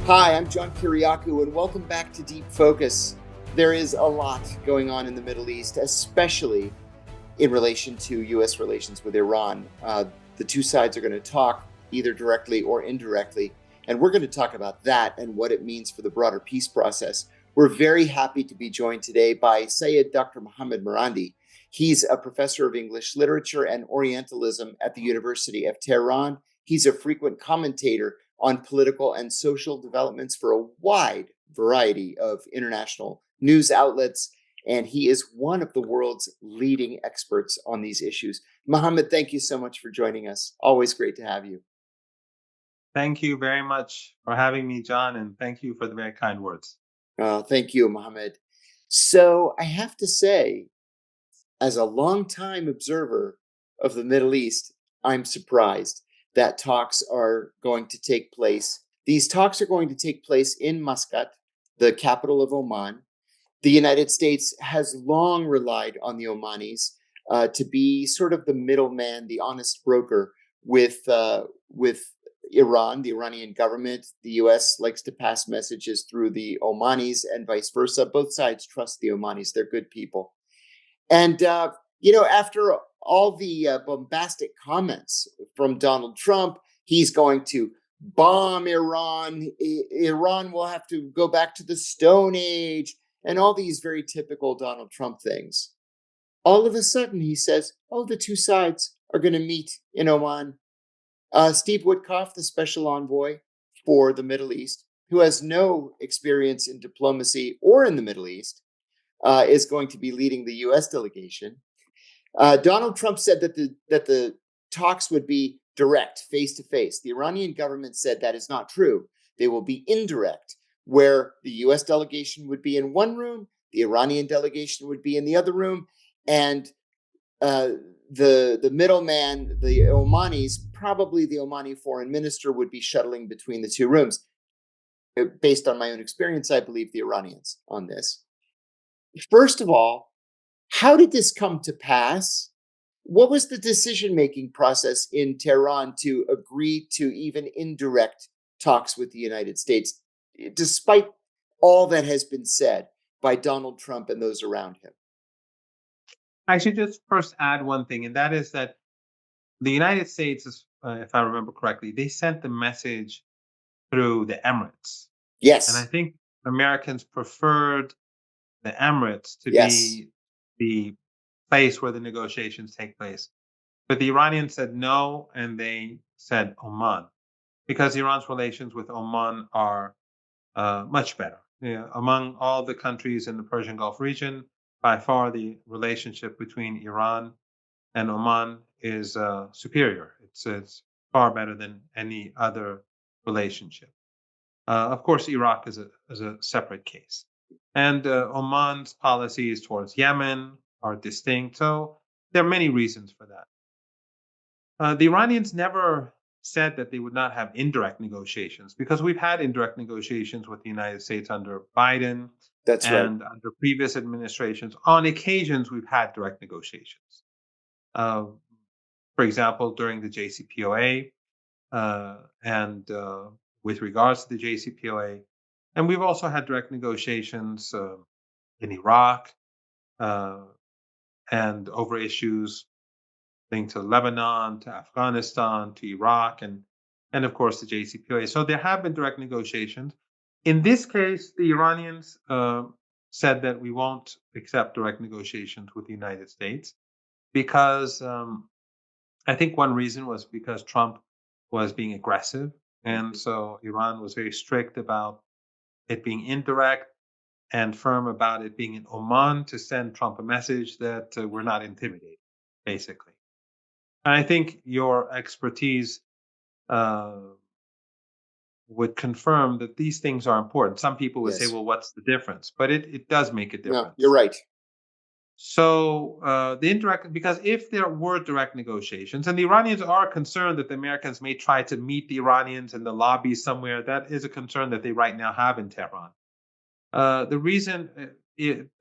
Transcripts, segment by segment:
Hi, I'm John Kiriakou, and welcome back to Deep Focus. There is a lot going on in the Middle East, especially in relation to U.S. relations with Iran. The two sides are going to talk either directly or indirectly, and we're going to talk about that and what it means for the broader peace process. We're very happy to be joined today by Syed Dr. Mohammed Marandi. He's a professor of English literature and Orientalism at the University of Tehran. He's a frequent commentator on political and social developments for a wide variety of international news outlets, and he is one of the world's leading experts on these issues. Mohammed, thank you so much for joining us. Always great to have you. Thank you very much for having me, John, and thank you for the very kind words. Thank you, Mohammed. So I have to say, as a longtime observer of the Middle East, I'm surprised that talks are going to take place. These talks are going to take place in Muscat, the capital of Oman. The United States has long relied on the Omanis to be sort of the middleman, the honest broker with Iran, the Iranian government. The U.S. likes to pass messages through the Omanis and vice versa. Both sides trust the Omanis; they're good people. And after all the bombastic comments from Donald Trump, he's going to bomb Iran. Iran will have to go back to the Stone Age, and all these very typical Donald Trump things. All of a sudden, he says, "Oh, the two sides are going to meet in Oman." Steve Witkoff, the special envoy for the Middle East, who has no experience in diplomacy or in the Middle East, is going to be leading the U.S. delegation. Donald Trump said that the talks would be direct, face to face. The Iranian government said that is not true. They will be indirect, where the U.S. delegation would be in one room, the Iranian delegation would be in the other room, and the middleman, the Omanis, probably the Omani foreign minister, would be shuttling between the two rooms. Based on my own experience, I believe the Iranians on this. First of all, how did this come to pass? What was the decision-making process in Tehran to agree to even indirect talks with the United States, despite all that has been said by Donald Trump and those around him? I should just first add one thing, and that is that the United States, if I remember correctly, they sent the message through the Emirates. And I Yes, think Americans preferred the Emirates to yes. be the place where the negotiations take place. But the Iranians said no, and they said Oman, because Iran's relations with Oman are much better. Yeah, among all the countries in the Persian Gulf region, by far the relationship between Iran and Oman is superior. It's far better than any other relationship. Of course, Iraq is a separate case, and Oman's policies towards Yemen are distinct. So there are many reasons for that. The Iranians never said that they would not have indirect negotiations because we've had indirect negotiations with the United States under Biden That's right. and under previous administrations. On occasions, we've had direct negotiations. Uh, for example, during the JCPOA and with regards to the JCPOA. And we've also had direct negotiations in Iraq uh, and over issues linked to Lebanon, to Afghanistan, to Iraq, and of course the JCPOA. So there have been direct negotiations. In this case, the Iranians said that we won't accept direct negotiations with the United States because I think one reason was because Trump was being aggressive, and so Iran was very strict about it being indirect and firm about it being in Oman to send Trump a message that we're not intimidated, basically. And I think your expertise uh, would confirm that these things are important. Some people would say, Yes. well, what's the difference? But it does make a No, you're difference. right. So the indirect, because if there were direct negotiations, and the Iranians are concerned that the Americans may try to meet the Iranians in the lobby somewhere, that is a concern that they right now have in Tehran. The reason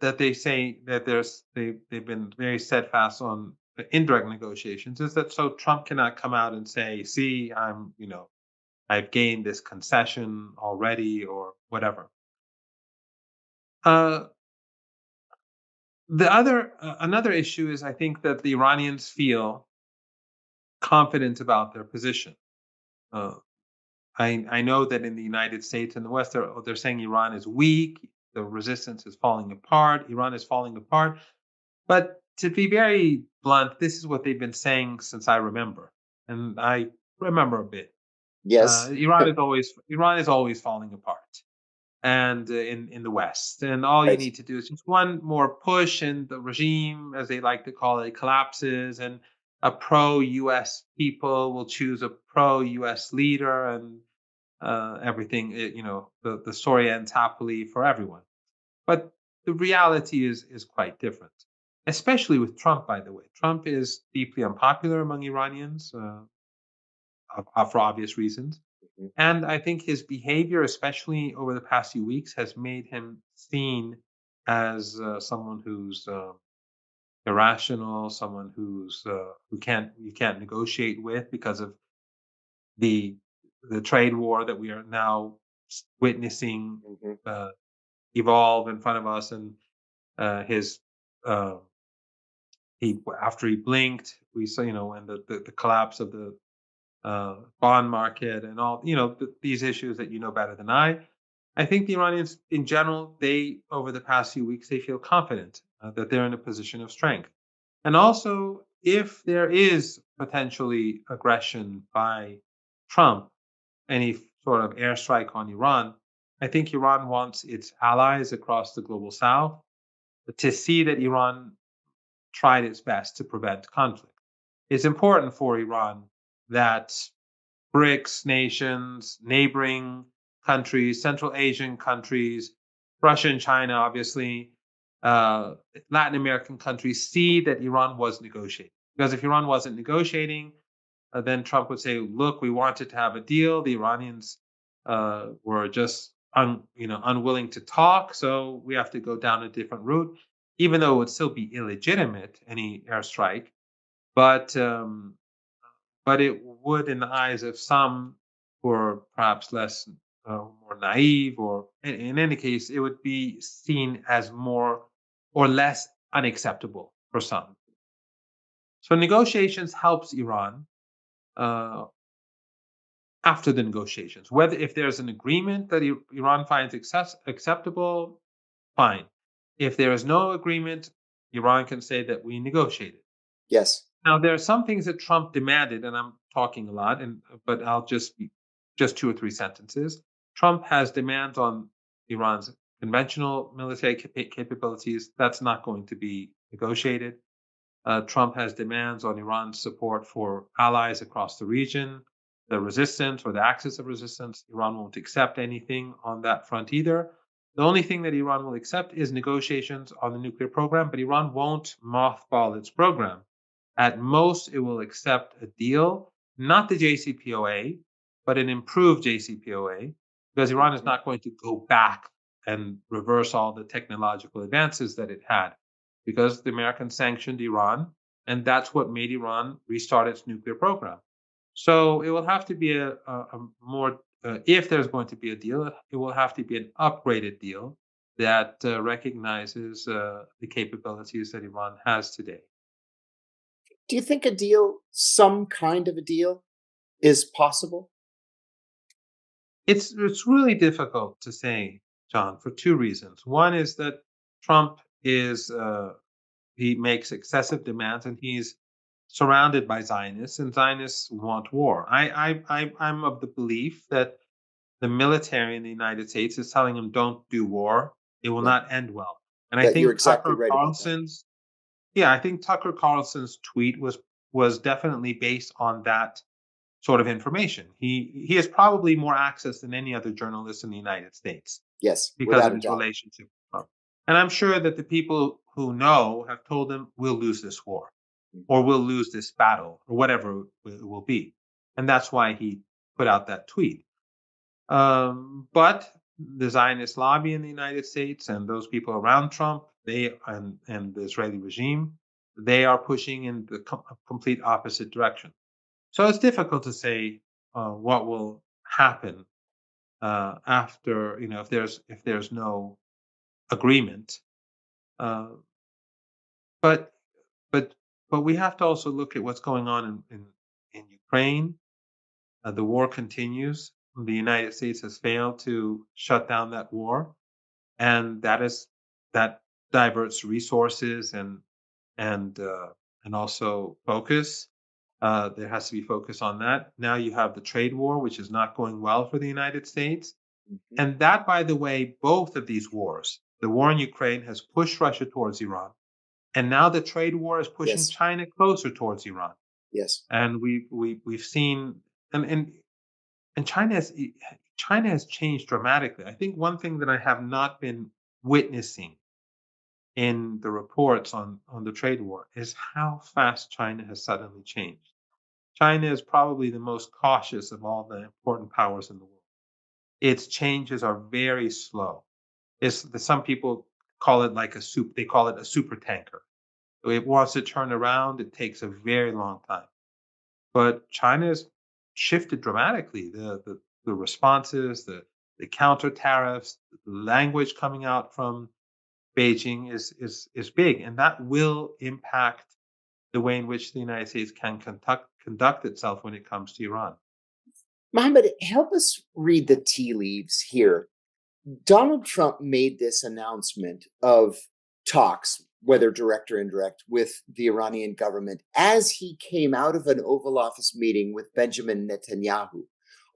that they say that they've been very steadfast on the indirect negotiations is that so Trump cannot come out and say, "See, I'm I've gained this concession already, or whatever. Uh, another issue is I think that the Iranians feel confident about their position. Uh, I know that in the United States and the West, they're saying Iran is weak, the resistance is falling apart, Iran is falling apart. But to be very blunt, this is what they've been saying since I remember, and I remember a bit. Yes. Iran is always falling apart, and in the West, and all you Right. need to do is just one more push, and the regime, as they like to call it, collapses, and a pro-U.S. people will choose a pro-U.S. leader, and everything. The story ends happily for everyone. But the reality is quite different, especially with Trump. By the way, Trump is deeply unpopular among Iranians for obvious reasons. Mhm. And I think his behavior, especially over the past few weeks, has made him seen as someone who's irrational, someone who can't you can't negotiate with because of the the trade war that we are now witnessing Mhm. uh, evolve in front of us, and his uh, he after he blinked, we saw and the collapse of the bond market and all these issues that you know better than I. I think the Iranians, in general, they over the past few weeks, they feel confident that they're in a position of strength. And also, if there is potentially aggression by Trump, any sort of airstrike on Iran, I think Iran wants its allies across the global south to see that Iran tried its best to prevent conflict. It's important for Iran that BRICS nations, neighboring countries, Central Asian countries, Russia and China, obviously, uh, Latin American countries see that Iran was negotiating. Because if Iran wasn't negotiating, then Trump would say, "Look, we wanted to have a deal. The Iranians were just unwilling to talk, so we have to go down a different route." Even though it would still be illegitimate, any airstrike, but it would, in the eyes of some who are perhaps less more naive, or in any case, it would be seen as more or less unacceptable for some. So negotiations helps Iran uh, after the negotiations. Whether if there's an agreement that Iran finds acceptable, fine. If there is no agreement, Iran can say that we negotiated. Yes. Now, there are some things that Trump demanded, and I'm talking a lot, but I'll just be just two or three sentences. Trump has demands on Iran's conventional military capabilities. That's not going to be negotiated. Trump has demands on Iran's support for allies across the region, the resistance or the axis of resistance. Iran won't accept anything on that front either. The only thing that Iran will accept is negotiations on the nuclear program, but Iran won't mothball its program. At most, it will accept a deal, not the JCPOA, but an improved JCPOA, because Iran is Mhm. not going to go back and reverse all the technological advances that it had, because the Americans sanctioned Iran, and that's what made Iran restart its nuclear program. So it will have to be a more, if there's going to be a deal, it will have to be an upgraded deal that recognizes the capabilities that Iran has today. Do you think a deal, some kind of a deal, is possible? It's really difficult to say, John, for two reasons. One is that Trump is he makes excessive demands, and he's surrounded by Zionists, and Zionists want war. I'm of the belief that the military in the United States is telling him, "Don't do war; it will Yeah. not end well." And I That you're think exactly right about that. I think Tucker Carlson's tweet was definitely based on that sort of information. He has probably more access than any other journalist in the United States Yes, because without of a his doubt. relationship with Trump. And I'm sure that the people who know have told him, "We'll lose this war," or Mhm. "We'll lose this battle," or whatever it will be. And that's why he put out that tweet. But the Zionist lobby in the United States and those people around Trump, and the Israeli regime, they are pushing in the complete opposite direction. So it's difficult to say what will happen after, if there's no agreement. Uh, but but but we have to also look at what's going on in Ukraine. The war continues. The United States has failed to shut down that war, and that diverts resources and and also focus. There has to be focus on that. Now you have the trade war, which is not going well for the United States. Mhm. And that, by the way, both of these wars, the war in Ukraine has pushed Russia towards Iran. And now the trade war is pushing Yes. China closer towards Iran. Yes. And we've seen and and and China has changed dramatically. I think one thing that I have not been witnessing in the reports on the trade war is how fast China has suddenly changed. China is probably the most cautious of all the important powers in the world. Its changes are very slow. Some people call it like a soup. They call it a super tanker. It wants to turn around. It takes a very long time. But China has shifted dramatically. The responses, the counter tariffs, the language coming out from Beijing is big, and that will impact the way in which the United States can conduct itself when it comes to Iran. Mohammed, help us read the tea leaves here. Donald Trump made this announcement of talks, whether direct or indirect, with the Iranian government as he came out of an Oval Office meeting with Benjamin Netanyahu.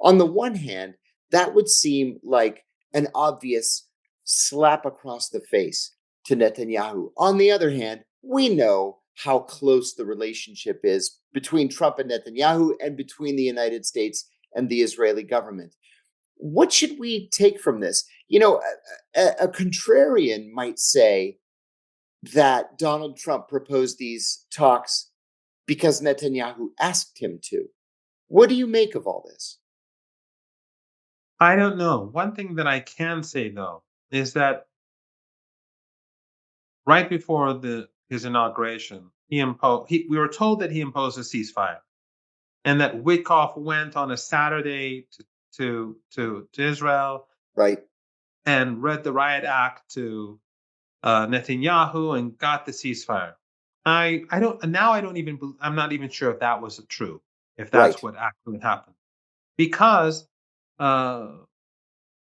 On the one hand, that would seem like an obvious slap across the face to Netanyahu. On the other hand, we know how close the relationship is between Trump and Netanyahu and between the United States and the Israeli government. What should we take from this? A contrarian might say that Donald Trump proposed these talks because Netanyahu asked him to. What do you make of all this? I don't know. One thing that I can say though is that right before the his inauguration, we were told that he imposed a ceasefire, and that Witkoff went on a Saturday to Israel Right, and read the riot act to Netanyahu and got the ceasefire. I don't now I don't even I'm not even sure if that was true, if that's right, what actually happened, because uh,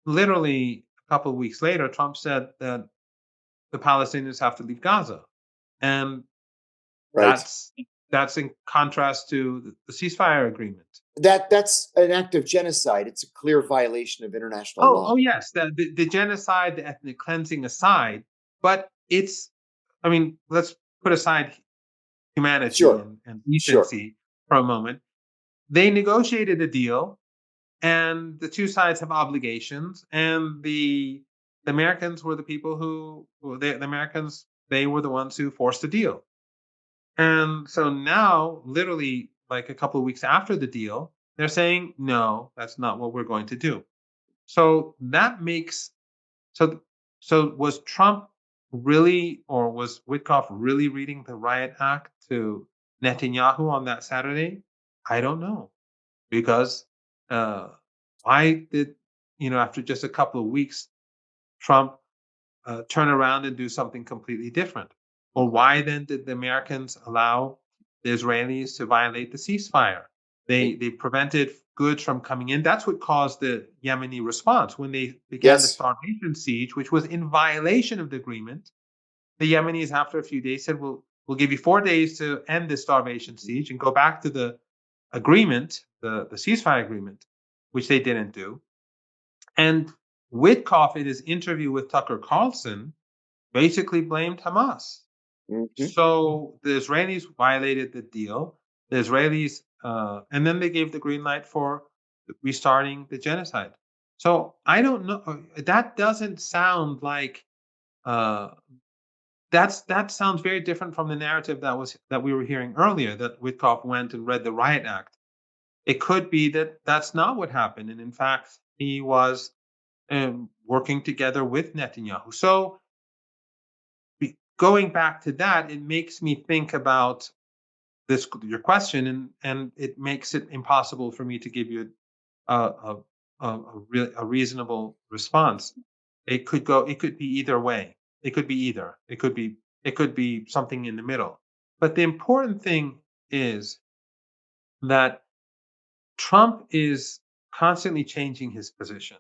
literally a couple of weeks later, Trump said that the Palestinians have to leave Gaza, and right. that's that's in contrast to the ceasefire agreement. That's an act of genocide. It's a clear violation of international Oh law. yes, the genocide, the ethnic cleansing aside, but it's I mean, let's put aside humanity Sure, and sure. decency for a moment. They negotiated a deal, and the two sides have obligations, and the Americans were the people the Americans, they were the ones who forced the deal. And so now, literally like a couple of weeks after the deal, they're saying, no, that's not what we're going to do. So that makes so so was Trump really, or was Witkoff really reading the riot act to Netanyahu on that Saturday? I don't know, because uh, why did after just a couple of weeks Trump turn around and do something completely different? Or why then did the Americans allow the Israelis to violate the ceasefire? Right. They prevented goods from coming in. That's what caused the Yemeni response when they began the Yes, starvation siege, which was in violation of the agreement. The Yemenis, after a few days, said, "We'll give you 4 days to end the starvation siege and go back to the agreement, the ceasefire agreement," which they didn't do. And Witkoff, in his interview with Tucker Carlson, basically blamed Hamas. hmm, So the Israelis violated the deal. The Israelis, and then they gave the green light for restarting the genocide. So I don't know. That doesn't sound like uh, that sounds very different from the narrative that we were hearing earlier. That Witkoff went and read the riot act. It could be that that's not what happened, and in fact, he was working together with Netanyahu. So going back to that, it makes me think about this your question, and it makes it impossible for me to give you a a reasonable response. It could be either way. It could be either. It could be something in the middle. But the important thing is that Trump is constantly changing his position.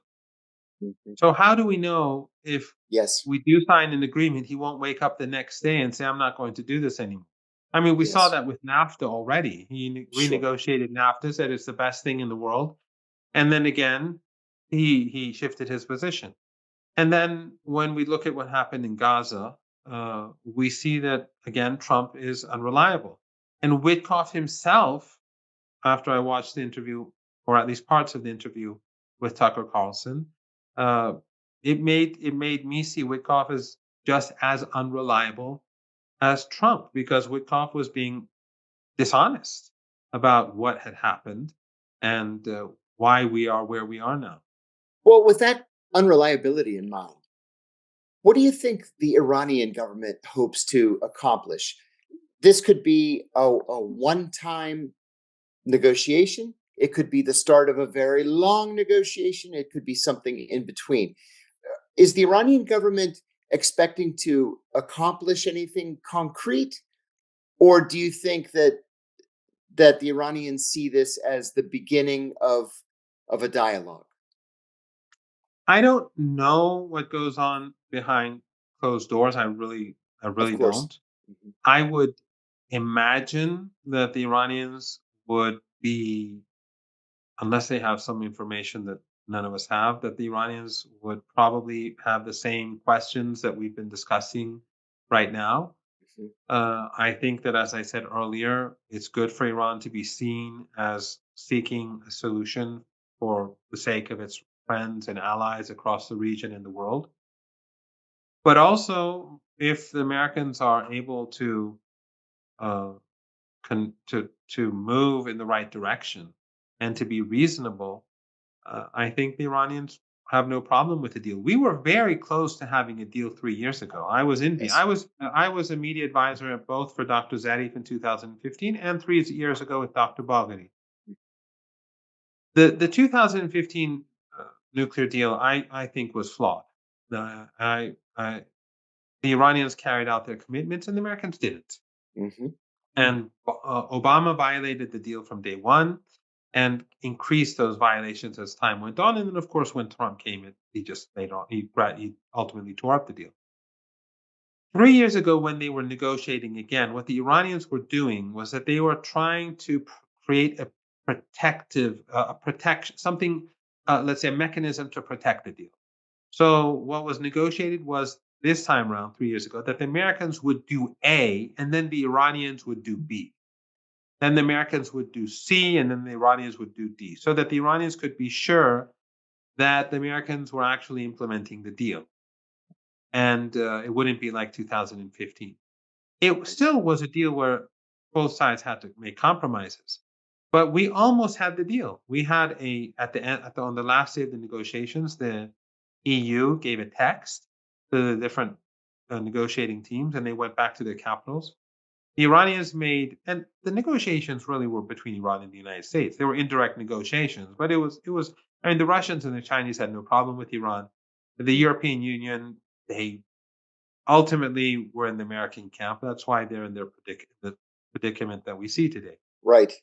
Mhm. So how do we know if Yes. we do sign an agreement, he won't wake up the next day and say, "I'm not going to do this anymore"? I mean, we saw Yes. that with NAFTA already. He Sure. renegotiated NAFTA, said it's the best thing in the world, and then again, he shifted his position. And then when we look at what happened in Gaza, we see that again Trump is unreliable. And Witkoff himself, after I watched the interview, or at least parts of the interview with Tucker Carlson, uh, it made me see Witkoff as just as unreliable as Trump, because Witkoff was being dishonest about what had happened and why we are where we are now. Well, with that unreliability in mind, what do you think the Iranian government hopes to accomplish? This could be a one time negotiation. It could be the start of a very long negotiation. It could be something in between. Is the Iranian government expecting to accomplish anything concrete? Or do you think that the Iranians see this as the beginning of a dialogue? I don't know what goes on behind closed doors. I Of really course. don't. Mhm. I would imagine that the Iranians would be, unless they have some information that none of us have, that the Iranians would probably have the same questions that we've been discussing right now. Mhm. I think that, as I said earlier, it's good for Iran to be seen as seeking a solution for the sake of its friends and allies across the region and the world. But also, if the Americans are able to uh, to move in the right direction and to be reasonable, I think the Iranians have no problem with the deal. We were very close to having a deal 3 years ago. Yes. I was a media advisor at both for Dr. Zarif in 2015 and 3 years ago with Dr. Bagheri. The 2015 nuclear deal, I think, was flawed. I The Iranians carried out their commitments and the Americans didn't. Mhm. And Obama violated the deal from day one and increased those violations as time went on. And then, of course, when Trump came in, he just later on, he ultimately tore up the deal. 3 years ago, when they were negotiating again, what the Iranians were doing was that they were trying to create a a protection, something, let's say, a mechanism to protect the deal. So what was negotiated was this time around 3 years ago that the Americans would do A and then the Iranians would do B. Then the Americans would do C and then the Iranians would do D, so that the Iranians could be sure that the Americans were actually implementing the deal. And it wouldn't be like 2015. It still was a deal where both sides had to make compromises. But we almost had the deal. We had a at the end on the last day of the negotiations, the EU gave a text to the different negotiating teams, and they went back to their capitals. The Iranians made, and the negotiations really were between Iran and the United States. They were indirect negotiations, but it was. I mean, the Russians and the Chinese had no problem with Iran. The European Union, they ultimately were in the American camp. That's why they're in the predicament that we see today. Right.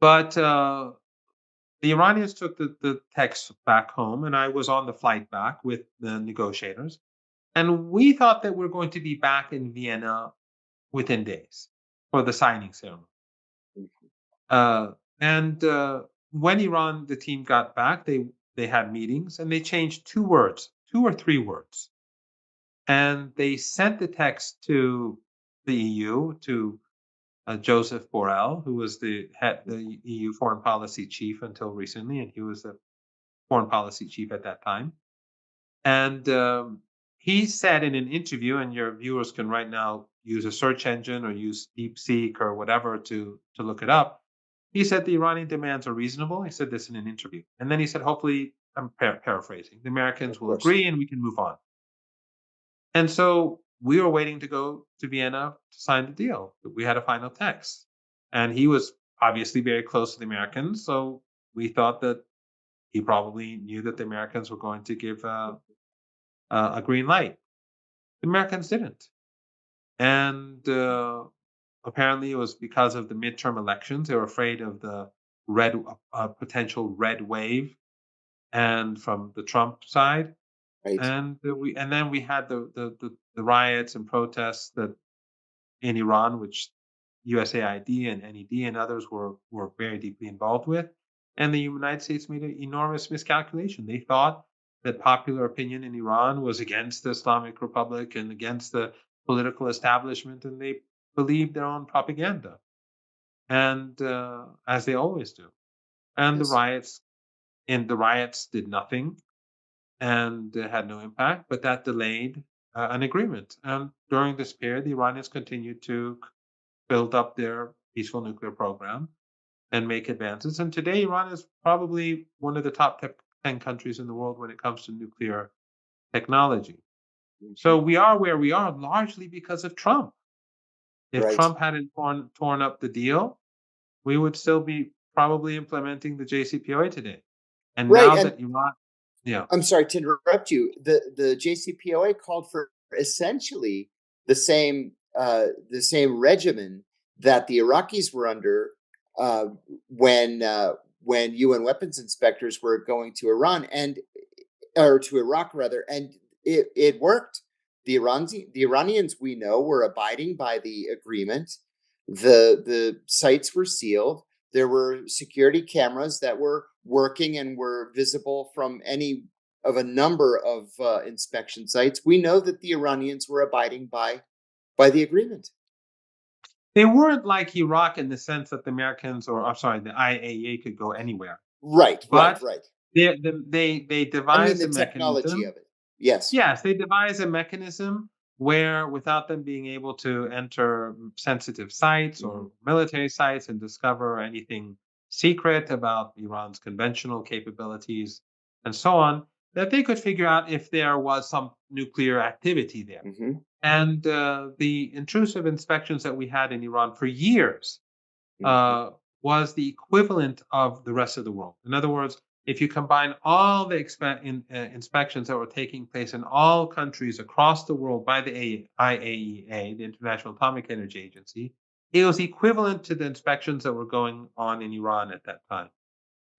But the Iranians took the text back home, and I was on the flight back with the negotiators. And we thought that we're going to be back in Vienna within days for the signing ceremony. Mhm. And when Iran, the team got back, they had meetings and they changed two words, two or three words, and they sent the text to the EU to Joseph Borrell, who was the EU foreign policy chief until recently, and he was the foreign policy chief at that time. And he said in an interview, and your viewers can right now use a search engine or use DeepSeek or whatever to look it up. He said the Iranian demands are reasonable. He said this in an interview, and then he said, hopefully, I'm paraphrasing, the Americans Of will course. agree and we can move on. And so we were waiting to go to Vienna to sign the deal. We had a final text, and he was obviously very close to the Americans, so we thought that he probably knew that the Americans were going to give a green light. The Americans didn't. And apparently it was because of the midterm elections. They were afraid of the red potential red wave and from the Trump side. Right. And then we had the riots and protests that in Iran, which USAID and NED and others were very deeply involved with. And the United States made an enormous miscalculation. They thought that popular opinion in Iran was against the Islamic Republic and against the political establishment, and they believed their own propaganda, and as they always do. And Yes. the riots did nothing and had no impact, but that delayed an agreement. And during this period, the Iranians continued to build up their peaceful nuclear program and make advances. And today, Iran is probably one of the top 10 countries in the world when it comes to nuclear technology. Mhm. So we are where we are largely because of Trump. If Right. Trump hadn't torn up the deal, we would still be probably implementing the JCPOA today. And Right. now And that Iran, yeah, I'm sorry to interrupt you. The JCPOA called for essentially the same regimen that the Iraqis were under uh, when uh, when UN weapons inspectors were going to Iran and or to Iraq rather, and it worked. The Iranians we know were abiding by the agreement. The sites were sealed. There were security cameras that were working and were visible from any of a number of inspection sites. We know that the Iranians were abiding by the agreement. they weren't like Iraq in the sense that the Americans, or I'm sorry, the IAEA could go anywhere. Right, right, But right. they I mean devised the a technology mechanism. of it. Yes. Yes, they devised a mechanism where, without them being able to enter sensitive sites Mm-hmm. or military sites and discover anything secret about Iran's conventional capabilities and so on, that they could figure out if there was some nuclear activity there. Mm-hmm. And the intrusive inspections that we had in Iran for years Mm-hmm. uh, was the equivalent of the rest of the world. In other words, if you combine all the inspections that were taking place in all countries across the world by the IAEA, the International Atomic Energy Agency, it was equivalent to the inspections that were going on in Iran at that time.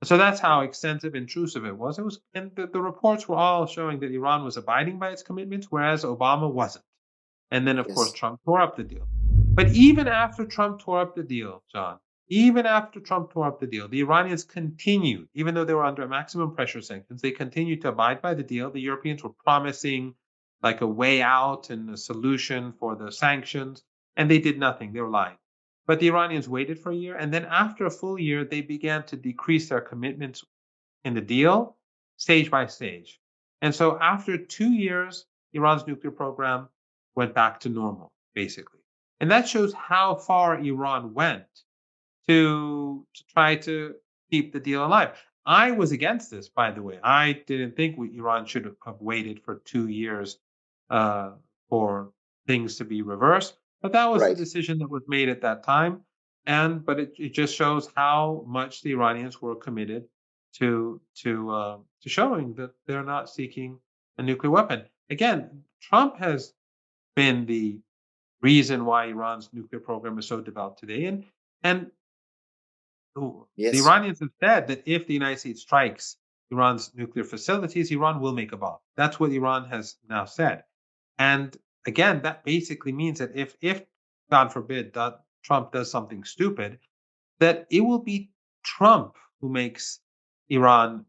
So that's how extensive, intrusive it was. It was, and the reports were all showing that Iran was abiding by its commitments, whereas Obama wasn't. And then, of course, Yes. Trump tore up the deal. But even after Trump tore up the deal, John, even after Trump tore up the deal, the Iranians continued, even though they were under maximum pressure sanctions, they continued to abide by the deal. The Europeans were promising like a way out and a solution for the sanctions, and they did nothing. They were lying. But the Iranians waited for a year, and then after a full year, they began to decrease their commitments in the deal stage by stage. And so after 2 years, Iran's nuclear program went back to normal, basically. And that shows how far Iran went to try to keep the deal alive. I was against this, by the way. I didn't think Iran should have waited for 2 years uh, for things to be reversed, but that was the Right. decision that was made at that time. But it just shows how much the Iranians were committed to showing that they're not seeking a nuclear weapon. Again, Trump has been the reason why Iran's nuclear program is so developed today, and the Yes. Iranians have said that if the United States strikes Iran's nuclear facilities, Iran will make a bomb. That's what Iran has now said. And again, that basically means that if God forbid that Trump does something stupid, that it will be Trump who makes Iran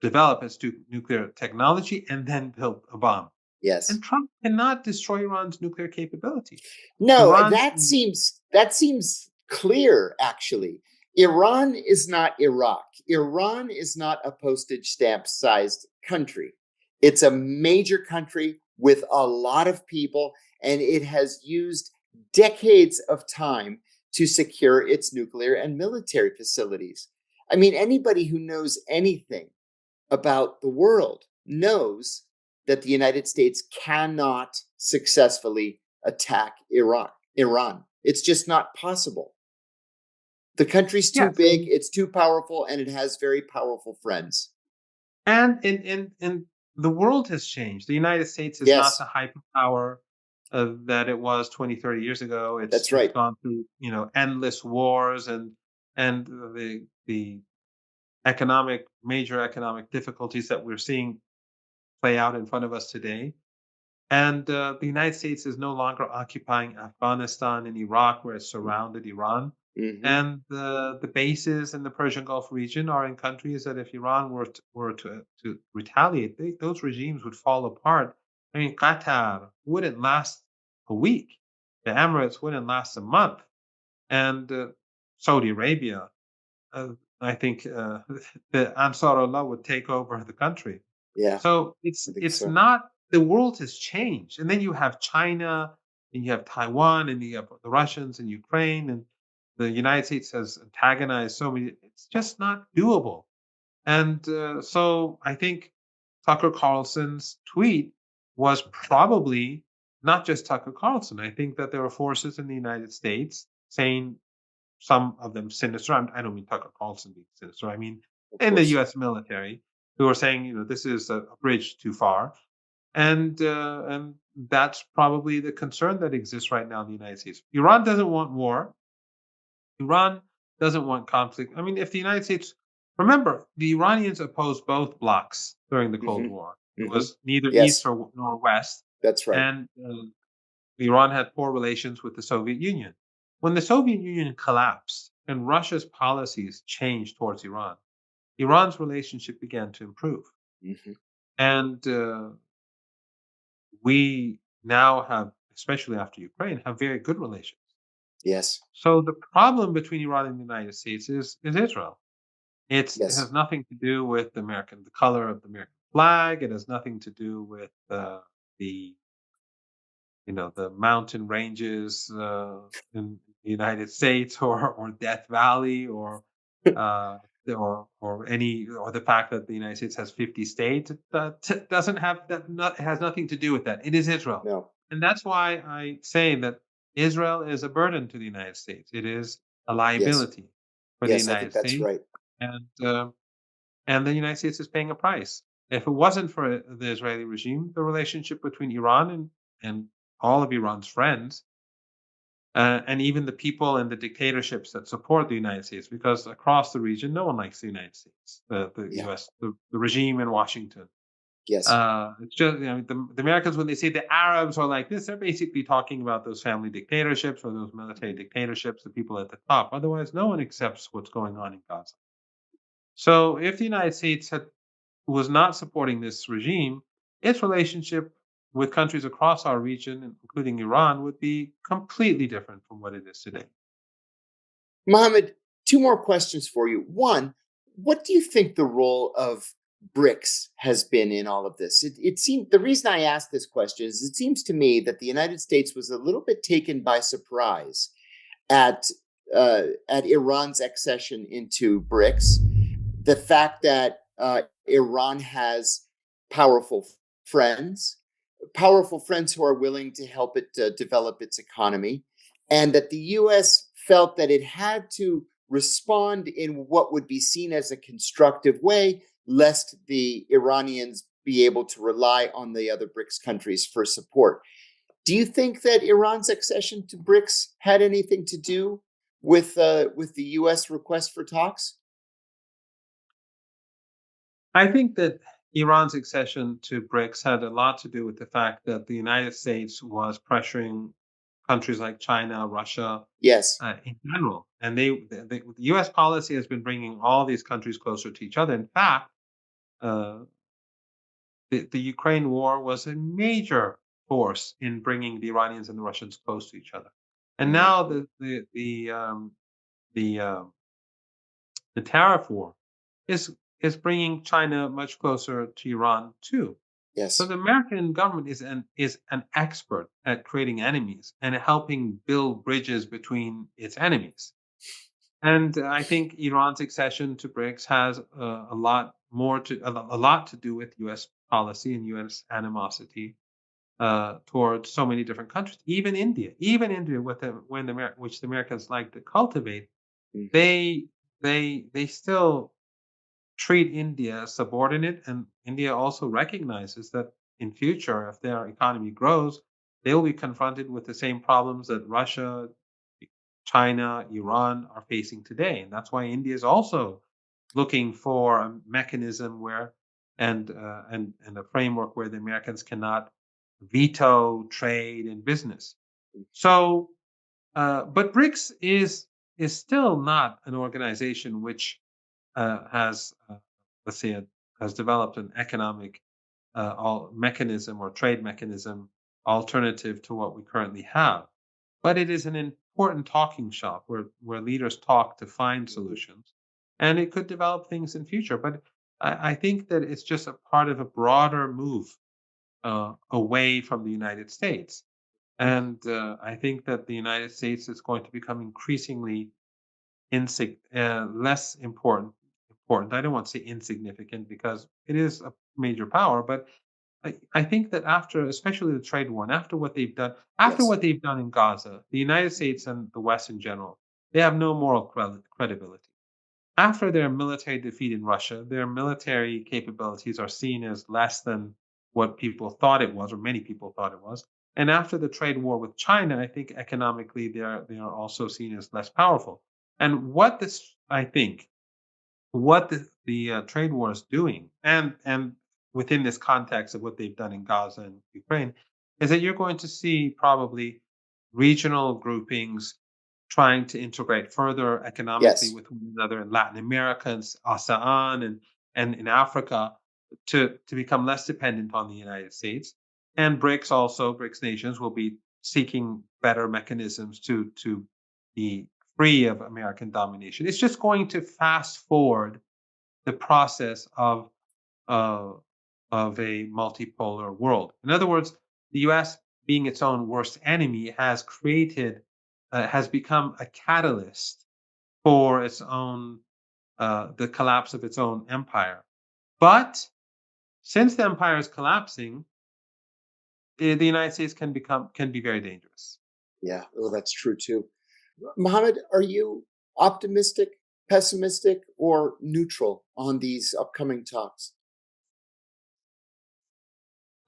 develop its nuclear technology and then build a bomb. Yes. And Trump cannot destroy Iran's nuclear capability. No, Iran's that seems clear actually. Iran is not Iraq. Iran is not a postage stamp sized country. It's a major country with a lot of people, and it has used decades of time to secure its nuclear and military facilities. I mean, anybody who knows anything about the world knows that the United States cannot successfully attack Iran. It's just not possible. The country's too yes, big, it's too powerful, and it has very powerful friends. And the world has changed. The United States is not the Yes, hyperpower that it was 20, 30 years ago. It's that's it's right. gone through, endless wars, and the major economic difficulties that we're seeing play out in front of us today. And the United States is no longer occupying Afghanistan and Iraq, where it surrounded Iran. Hmm. And the bases in the Persian Gulf region are in countries that, if Iran were to retaliate, those regimes would fall apart. I mean, Qatar wouldn't last a week. The Emirates wouldn't last a month. And Saudi Arabia, uh, I think the Ansar Allah would take over the country. Yeah, So I it's think it's so. not the world has changed, and then you have China, and you have Taiwan, and you have the Russians and Ukraine, and the United States has antagonized so many. It's just not doable. And so I think Tucker Carlson's tweet was probably not just Tucker Carlson. I think that there were forces in the United States saying, some of them sinister. I don't mean Tucker Carlson being sinister. I mean Of in the course. U.S. military, who are saying, this is a bridge too far, and that's probably the concern that exists right now in the United States. Iran doesn't want war. Iran doesn't want conflict. I mean, if the United States, remember, the Iranians opposed both blocs during the Cold Hmm. War. It Hmm. was neither east Yes, or nor west, that's right. and Iran had poor relations with the Soviet Union. When the Soviet Union collapsed and Russia's policies changed towards Iran, Iran's relationship began to improve. Hmm. And we now have, especially after Ukraine, have very good relations. Yes, So the problem between Iran and the United States is Israel. It yes. has nothing to do with the color of the American flag. It has nothing to do with the the mountain ranges in the United States, or Death Valley, uh, or the fact that the United States has 50 states. That doesn't have that. Not has nothing to do with that. It is Israel, No. and that's why I say that Israel is a burden to the United States. It is a Yes, liability for the yes. I United think that's States, right. and and the United States is paying a price. If it wasn't for the Israeli regime, the relationship between Iran and all of Iran's friends, and even the people and the dictatorships that support the United States, because across the region, no one likes the United States, the Yeah. U.S., the regime in Washington. Yes. It's just, the Americans, when they say the Arabs are like this, they're basically talking about those family dictatorships or those military dictatorships, the people at the top. Otherwise, no one accepts what's going on in Gaza. So if the United States was not supporting this regime, its relationship with countries across our region, including Iran, would be completely different from what it is today. Mohammed, two more questions for you. One, what do you think the role of BRICS has been in all of this? It seemed the reason I asked this question is it seems to me that the United States was a little bit taken by surprise at at Iran's accession into BRICS. The fact that Iran has powerful friends, powerful friends who are willing to help it develop its economy, and that the U.S. felt that it had to respond in what would be seen as a constructive way, lest the Iranians be able to rely on the other BRICS countries for support. Do you think that Iran's accession to BRICS had anything to do with the U.S. request for talks? I think that Iran's accession to BRICS had a lot to do with the fact that the United States was pressuring countries like China, Russia, Yes. in general, and the U.S. policy has been bringing all these countries closer to each other. In fact, uh, the Ukraine war was a major force in bringing the Iranians and the Russians close to each other. And Hmm. now the um, the tariff war is bringing China much closer to Iran too. So Yes. the American government is an expert at creating enemies and helping build bridges between its enemies. And I think Iran's accession to BRICS has a lot to do with U.S. policy and U.S. animosity towards so many different countries, even India, which the Americans like to cultivate. Hmm. They still treat India as subordinate, and India also recognizes that in future, if their economy grows, they will be confronted with the same problems that Russia, China, Iran are facing today, and that's why India is also looking for a mechanism where and a framework where the Americans cannot veto trade and business. So, but BRICS is still not an organization which has, let's say, has developed an economic mechanism or trade mechanism alternative to what we currently have. But it is an important talking shop where leaders talk to find solutions, and it could develop things in future. But I think that it's just a part of a broader move away from the United States. And I think that the United States is going to become increasingly less important. I don't want to say insignificant because it is a major power, but I think that after, especially the trade war, and after Yes. what they've done in Gaza, the United States and the West in general, they have no moral credibility. After their military defeat in Russia, their military capabilities are seen as less than what people thought it was, or many people thought it was. And after the trade war with China, I think economically they are also seen as less powerful. And what this, I think, what the trade war is doing, and within this context of what they've done in Gaza and Ukraine, is that you're going to see probably regional groupings trying to integrate further economically Yes. with one another in Latin America and ASEAN and in Africa to become less dependent on the United States. And BRICS nations will be seeking better mechanisms to be free of American domination. It's just going to fast forward the process uh, of a multipolar world. In other words, the U.S. being its own worst enemy has become a catalyst for its own the collapse of its own empire. But since the empire is collapsing, the United States can be very dangerous. Yeah. Oh, that's true too. Mohammed, are you optimistic, pessimistic, or neutral on these upcoming talks?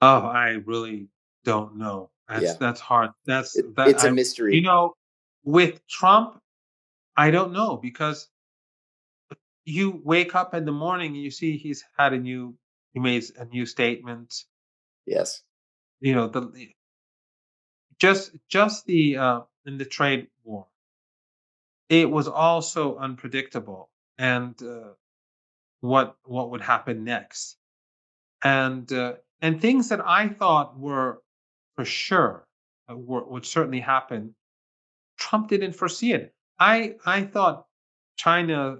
Oh, I really don't know. Yeah. That's hard. That's It, that it's a I you mystery. know with Trump, I don't know because you wake up in the morning and you see he made a new statement. Yes. Just the in the trade war, it was all so unpredictable, and what would happen next, and things that I thought were for sure would certainly happen. Trump didn't foresee it. I thought China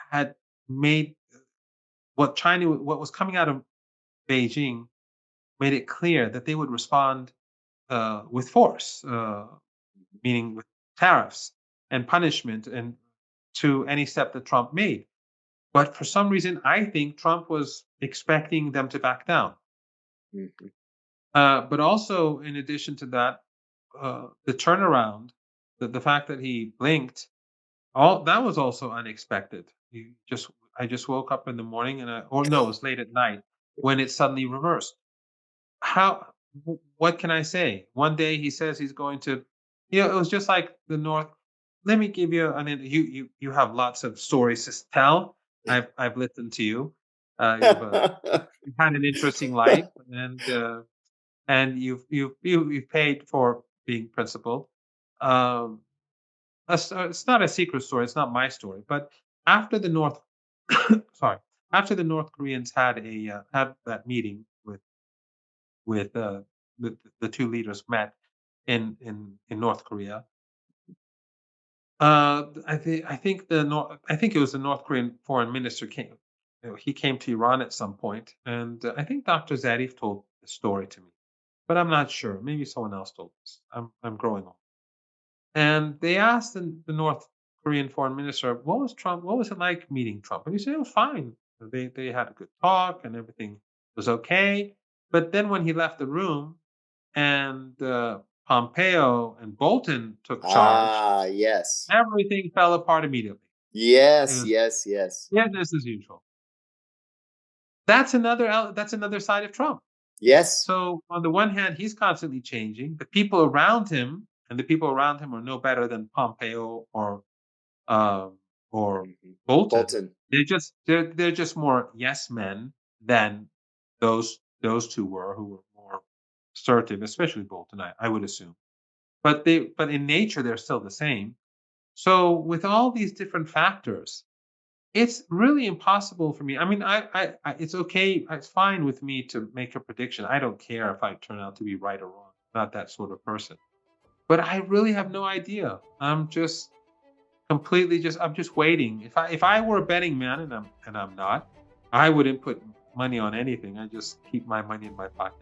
had made what was coming out of Beijing made it clear that they would respond with force, meaning with tariffs and punishment, and to any step that Trump made. But for some reason, I think Trump was expecting them to back down. Mhm. But also, in addition to that, the turnaround, the fact that he blinked, all that was also unexpected. I just woke up in the morning or no, it was late at night when it suddenly reversed. How what can I say? One day he says he's going to, it was just like the North. Let me give you you have lots of stories to tell. I've listened to you. You've had an interesting life, and you've paid for being principled. Um, it's not a secret story. It's not my story. But after the North, sorry, after the North Koreans had that meeting with the two leaders met in North Korea. I think it was the North Korean foreign minister came. He came to Iran at some point, and I think Dr. Zarif told the story to me, but I'm not sure. Maybe someone else told this. I'm growing old. And they asked the North Korean foreign minister, what was it like meeting Trump? And he said it was fine. They had a good talk and everything was okay. But then when he left the room and Pompeo and Bolton took charge, Ah, yes. everything fell apart immediately. It Yes, was yes, yes. business as usual. that's another side of Trump. Yes. So on the one hand, he's constantly changing. The people around him, and the people around him are no better than Pompeo um, or Mhm. Bolton. Bolton. They're just more yes men than those two were, who were more assertive, especially Bolton. I would assume, but in nature they're still the same. So with all these different factors, it's really impossible for me. I mean, I it's okay. It's fine with me to make a prediction. I don't care if I turn out to be right or wrong. I'm not that sort of person. But I really have no idea. I'm just completely just I'm just waiting. If I were a betting man, and I'm not, I wouldn't put money on anything. I just keep my money in my pocket.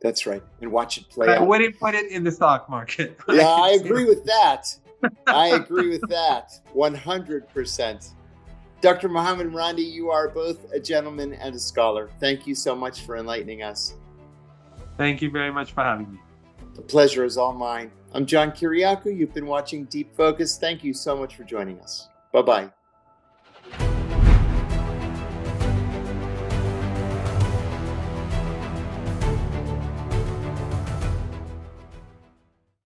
That's right. And watch it But play I out. wouldn't put it in the stock market. I Yeah, can I say agree with that. I agree with that 100%. Dr. Mohammed Randi, you are both a gentleman and a scholar. Thank you so much for enlightening us. thank you very much for having me. The pleasure is all mine. I'm John Kiriakou. You've been watching Deep Focus. Thank you so much for joining us. Bye bye.